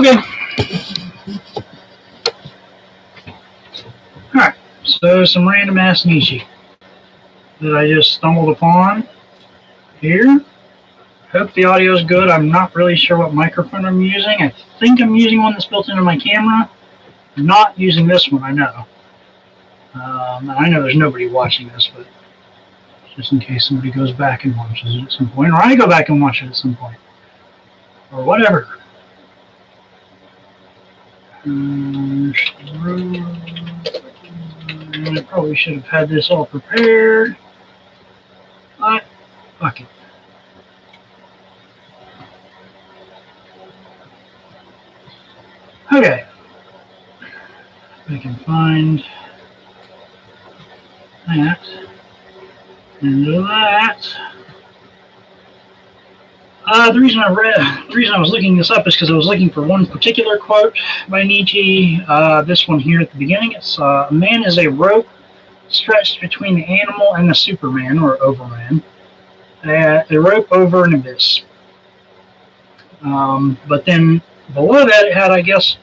Okay. Alright, so some random ass Nietzsche that I just stumbled upon here. Hope the audio is good. I'm not really sure what microphone I'm using. I think I'm using one that's built into my camera. I'm not using this one, I know. I know there's nobody watching this, but just in case somebody goes back and watches it at some point, or I go back and watch it at some point, or whatever. I probably should have had this all prepared, but fuck it. Okay, I can find that and that. The reason I was looking this up is because I was looking for one particular quote by Nietzsche. This one here at the beginning. It's a man is a rope stretched between the animal and the Superman or Overman. A rope over an abyss. But then below that it had, I guess,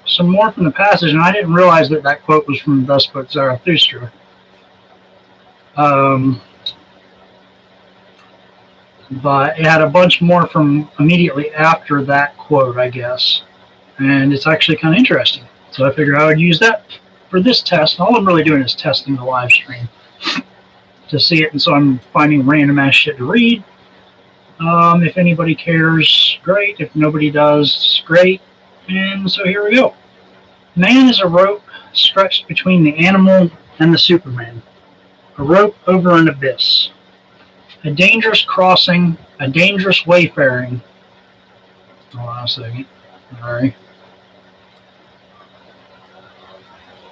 some more from the passage, and I didn't realize that that quote was from Thus Spoke Zarathustra. But it had a bunch more from immediately after that quote, I guess. And it's actually kind of interesting. So I figured I would use that for this test. All I'm really doing is testing the live stream to see it, and so I'm finding random ass shit to read. If anybody cares, great. If nobody does, great. And so here we go. Man is a rope stretched between the animal and the Superman. A rope over an abyss. A dangerous crossing, a dangerous wayfaring. Hold on a second. Sorry.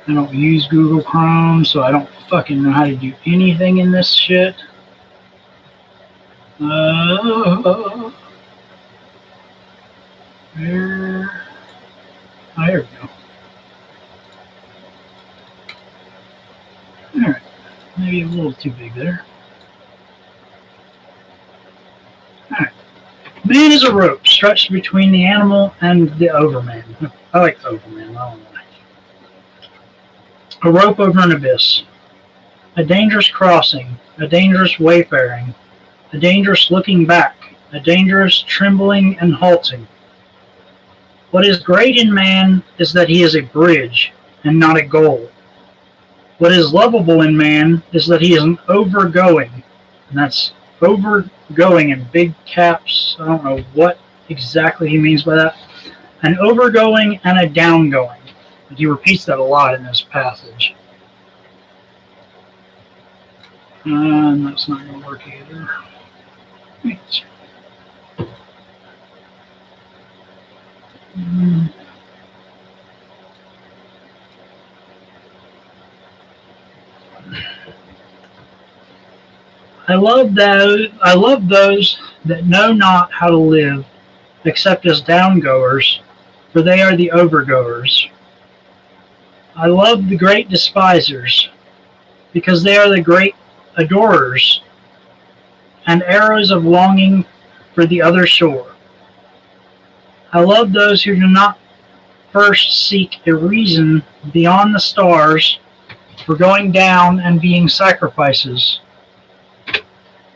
I don't use Google Chrome, so I don't fucking know how to do anything in this shit. There. Oh, here we go. Alright. Maybe a little too big there. Alright. Man is a rope stretched between the animal and the Overman. I like Overman, I don't know. A rope over an abyss. A dangerous crossing, a dangerous wayfaring, a dangerous looking back, a dangerous trembling and halting. What is great in man is that he is a bridge and not a goal. What is lovable in man is that he is an overgoing, and that's overgoing in big caps. I don't know what exactly he means by that. An overgoing and a downgoing. And he repeats that a lot in this passage. And that's not going to work either. I love those that know not how to live except as downgoers, for they are the overgoers. I love the great despisers, because they are the great adorers, and arrows of longing for the other shore. I love those who do not first seek a reason beyond the stars for going down and being sacrifices,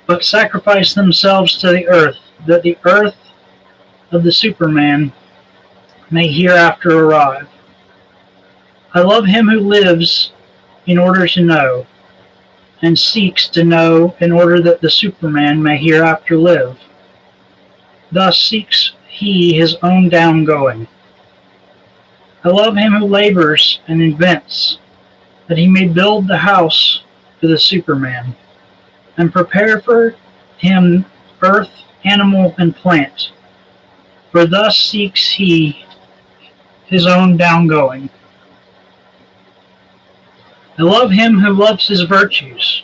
but sacrifice themselves to the earth, that the earth of the Superman may hereafter arrive. I love him who lives in order to know, and seeks to know in order that the Superman may hereafter live. Thus seeks he his own downgoing. I love him who labors and invents, that he may build the house for the Superman, and prepare for him earth, animal, and plant. For thus seeks he his own downgoing. I love him who loves his virtues,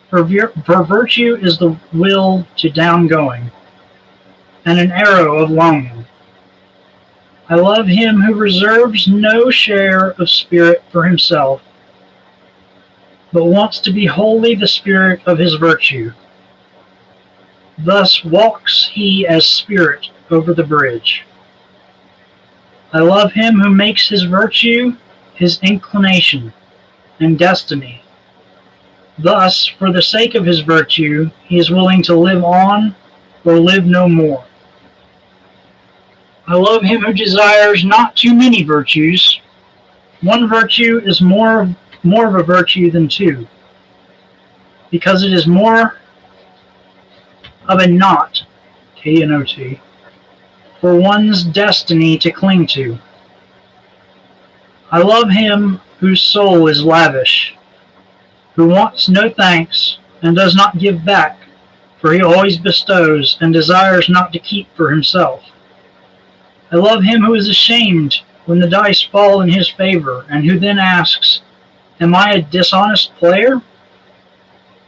for virtue is the will to downgoing, and an arrow of longing. I love him who reserves no share of spirit for himself, but wants to be wholly the spirit of his virtue. Thus walks he as spirit over the bridge. I love him who makes his virtue his inclination and destiny. Thus, for the sake of his virtue, he is willing to live on or live no more. I love him who desires not too many virtues. One virtue is more of a virtue than two, because it is more of a knot, K-N-O-T, for one's destiny to cling to. I love him whose soul is lavish, who wants no thanks and does not give back, for he always bestows and desires not to keep for himself. I love him who is ashamed when the dice fall in his favor, and who then asks, "Am I a dishonest player?"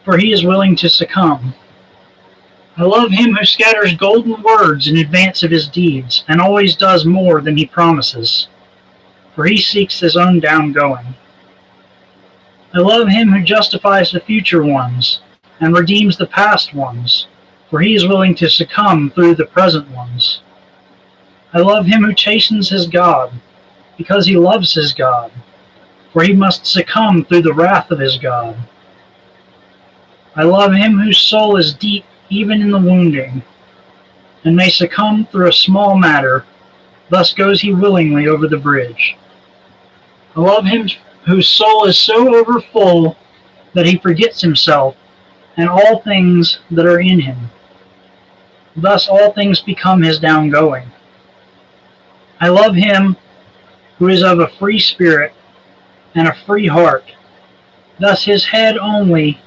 For he is willing to succumb. I love him who scatters golden words in advance of his deeds, and always does more than he promises, for he seeks his own downgoing. I love him who justifies the future ones, and redeems the past ones, for he is willing to succumb through the present ones. I love him who chastens his God, because he loves his God, for he must succumb through the wrath of his God. I love him whose soul is deep even in the wounding, and may succumb through a small matter, thus goes he willingly over the bridge. I love him whose soul is so overfull that he forgets himself and all things that are in him. Thus all things become his downgoing. I love him who is of a free spirit and a free heart. Thus is his head only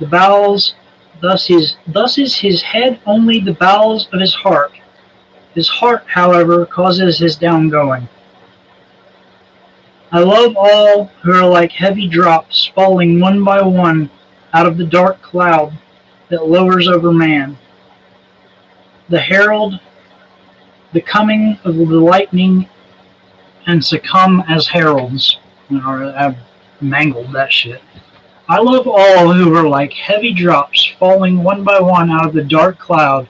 the bowels of his heart. His heart, however, causes his downgoing. I love all who are like heavy drops falling one by one out of the dark cloud that lowers over man. The herald the coming of the lightning and succumb as heralds. I've mangled that shit. I love all who are like heavy drops falling one by one out of the dark cloud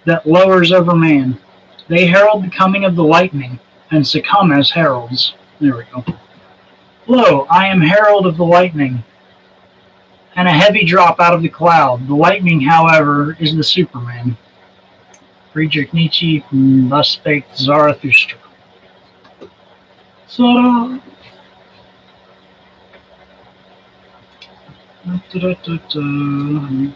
that lowers over man. They herald the coming of the lightning and succumb as heralds. There we go. Lo, I am herald of the lightning and a heavy drop out of the cloud. The lightning, however, is the Superman. Friedrich Nietzsche, Thus Spake Zarathustra. Ta-da! Da-da-da-da.